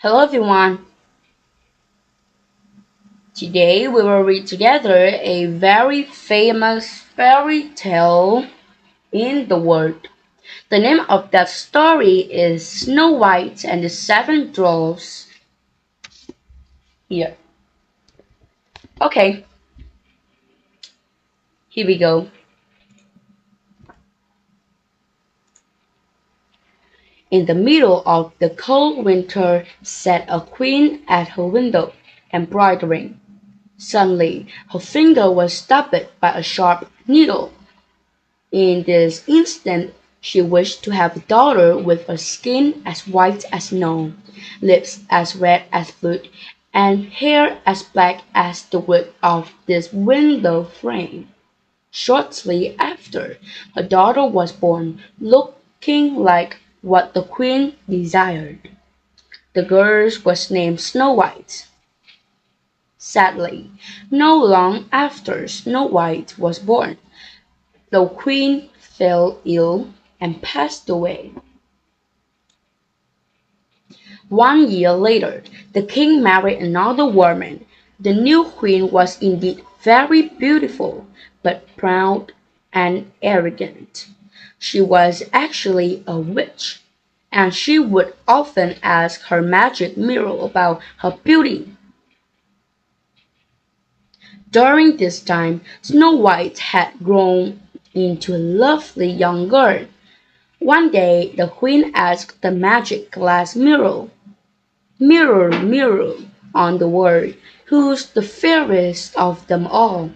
Hello everyone. Today we will read together a very famous fairy tale in the world. The name of that story is Snow White and the Seven Dwarfs. Here. Okay. Here we go. In the middle of the cold winter sat a queen at her window, embroidering. Suddenly, her finger was stabbed by a sharp needle. In this instant, she wished to have a daughter with a skin as white as snow, lips as red as blood, and hair as black as the wood of this window frame. Shortly after, a daughter was born, looking like what the queen desired. The girl was named Snow White. Sadly, not long after Snow White was born, the queen fell ill and passed away. 1 year later, the king married another woman. The new queen was indeed very beautiful, but proud and arrogant. She was actually a witch, and she would often ask her magic mirror about her beauty. During this time, Snow White had grown into a lovely young girl. One day, the queen asked the magic glass mirror, "Mirror, mirror on the wall, who's the fairest of them all?"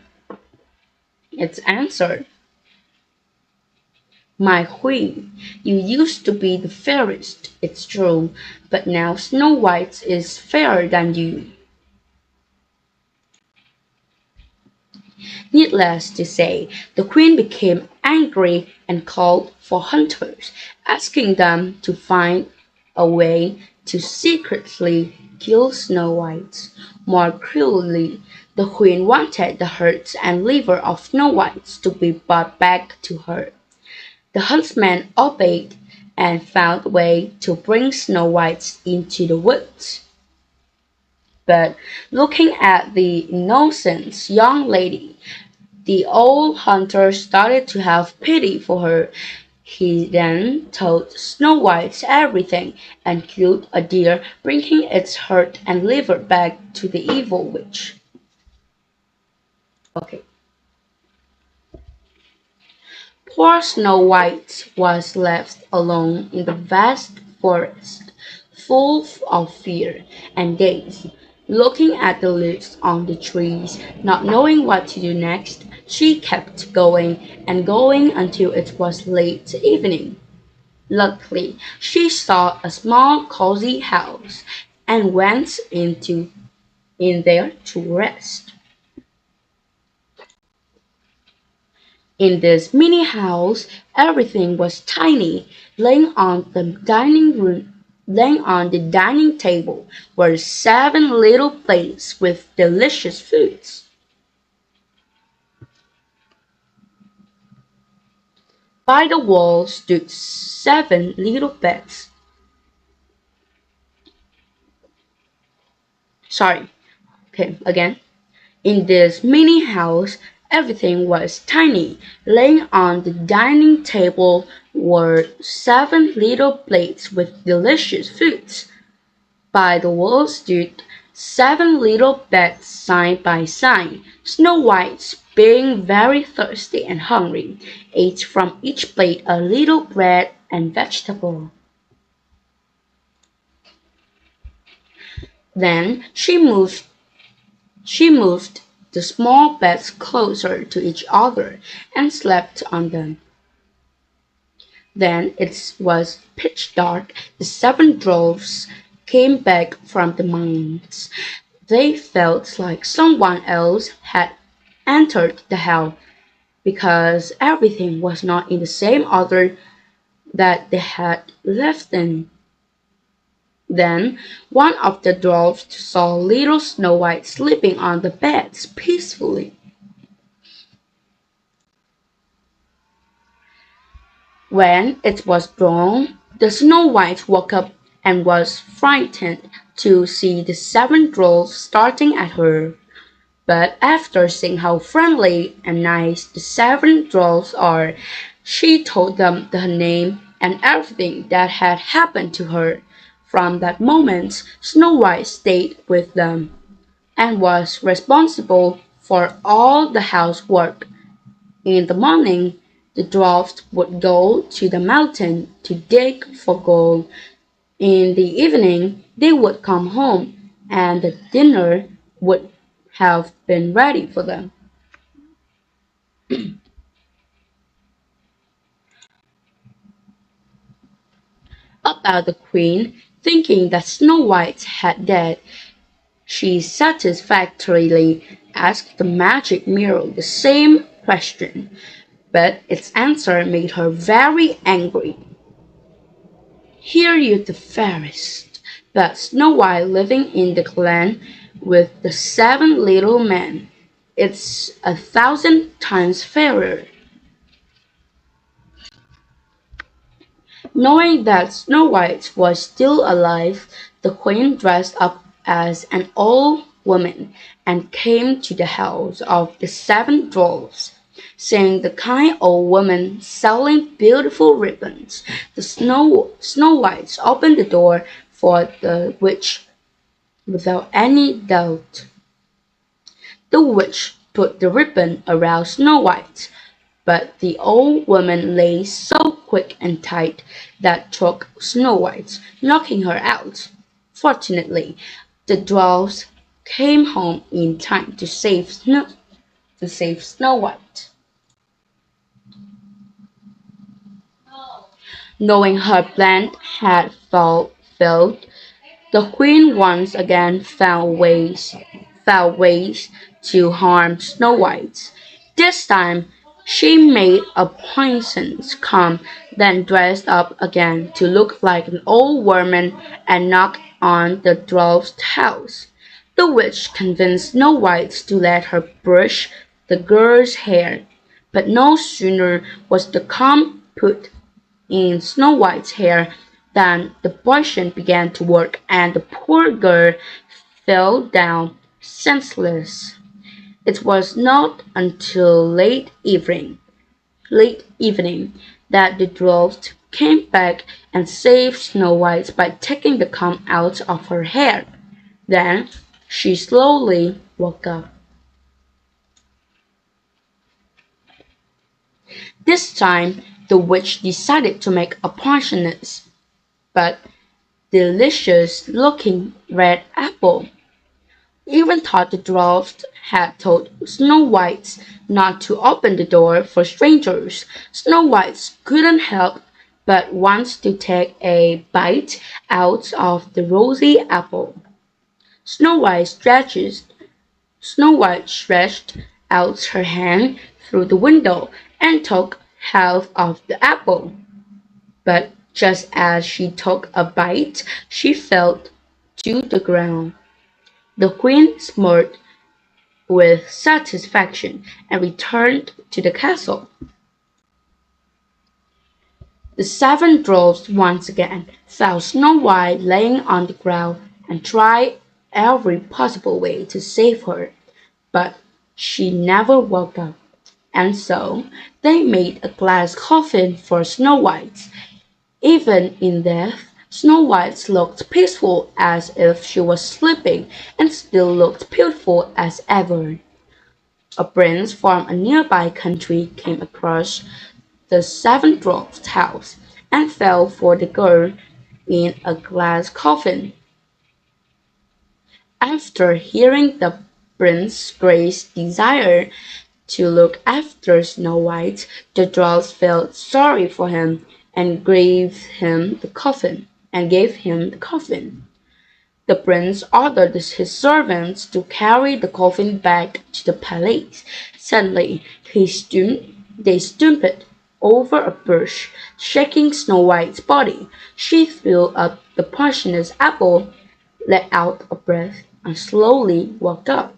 It answered, "My queen, you used to be the fairest, it's true, but now Snow White is fairer than you." Needless to say, the queen became angry and called for hunters, asking them to find a way to secretly kill Snow White. More cruelly, the queen wanted the heart and liver of Snow White to be brought back to her. The huntsman obeyed and found a way to bring Snow White into the woods. But looking at the innocent young lady, the old hunter started to have pity for her. He then told Snow White everything and killed a deer, bringing its heart and liver back to the evil witch. Okay. Poor Snow White was left alone in the vast forest, full of fear and daze. Looking at the leaves on the trees, not knowing what to do next, she kept going and going until it was late evening. Luckily, she saw a small cozy house and went in there to rest. In this mini house, everything was tiny. Laying on the dining table were 7 little plates with delicious foods. By the wall stood 7 little beds. Again. In this mini house, everything was tiny. Laying on the dining table were 7 little plates with delicious foods. By the wall stood 7 little beds side by side. Snow White, being very thirsty and hungry, ate from each plate a little bread and vegetable. Then she moved the small beds closer to each other and slept on them. Then it was pitch dark. The 7 dwarfs came back from the mines. They felt like someone else had entered the house, because everything was not in the same order that they had left in. Then one of the dwarfs saw little Snow White sleeping on the beds peacefully. When it was dawn, the Snow White woke up and was frightened. to see the 7 dwarfs starting at her. But after seeing how friendly and nice the 7 dwarfs are, she told them her name and everything that had happened to her. From that moment, Snow White stayed with them, and was responsible for all the housework. In the morning, the dwarfs would go to the mountain to dig for gold. In the evening, they would come home, and the dinner would have been ready for them. About the queen, thinking that Snow White had died, she satisfactorily asked the magic mirror the same question, but its answer made her very angry. "Hear you the fairest, but Snow White living in the glen with the 7 little men. It's 1,000 times fairer." Knowing that Snow White was still alive, the queen dressed up as an old woman and came to the house of the 7 dwarfs. Seeing the kind old woman selling beautiful ribbons, the Snow White opened the door for the witch without any doubt. The witch put the ribbon around Snow White, but the old woman lay so quick and tight that took Snow White, knocking her out. Fortunately, the dwarfs came home in time to save Snow White. Knowing her plan had failed, the queen once again found ways to harm Snow White. This time, she made a poisonous come, then dressed up again to look like an old woman and knocked on the dwarf's house. The witch convinced Snow White to let her brush the girl's hair, but no sooner was the comb put in Snow White's hair than the poison began to work, and the poor girl fell down senseless. It was not until late evening that the dwarfs came back and saved Snow White by taking the comb out of her hair. Then she slowly woke up. This time the witch decided to make a poisonous but delicious-looking red apple. Even thought the dwarfs had told Snow White not to open the door for strangers, Snow White couldn't help but want to take a bite out of the rosy apple. Snow White stretched out her hand through the window and took half of the apple. But just as she took a bite, she fell to the ground. The queen smirked with satisfaction and returned to the castle. The 7 dwarfs once again found Snow White laying on the ground and tried every possible way to save her, but she never woke up, and so they made a glass coffin for Snow White. Even in death, Snow White looked peaceful as if she was sleeping, and still looked beautiful as ever. A prince from a nearby country came across the 7 dwarfs' house and fell for the girl in a glass coffin. After hearing the prince's great desire to look after Snow White, the dwarfs felt sorry for him and gave him the coffin. The prince ordered his servants to carry the coffin back to the palace. Suddenly, they stooped over a bush, shaking Snow White's body. She threw up the poisonous apple, let out a breath, and slowly woke up.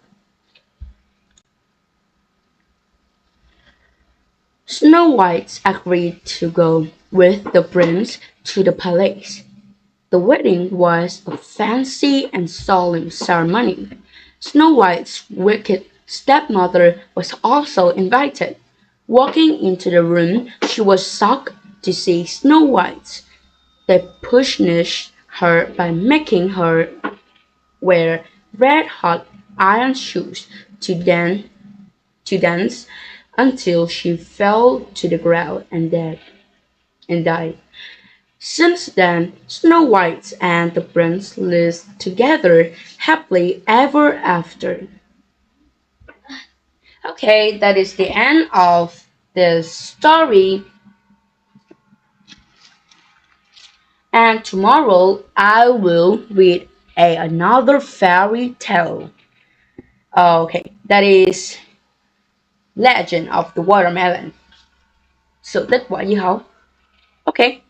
Snow White agreed to go with the prince to the palace. The wedding was a fancy and solemn ceremony. Snow White's wicked stepmother was also invited. Walking into the room, she was shocked to see Snow White. They punished her by making her wear red-hot iron shoes to dance until she fell to the ground and died. Since then, Snow White and the prince lived together happily ever after. Okay, that is the end of this story. And tomorrow I will read another fairy tale. Okay, that is Legend of the Watermelon. Sự tích quả dưa hấu. Okay,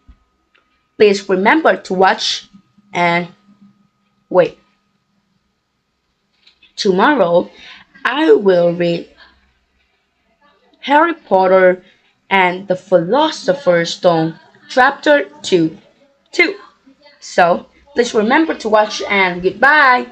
please remember to watch and wait. Tomorrow I will read Harry Potter and the Philosopher's Stone, Chapter 2. So, please remember to watch and goodbye.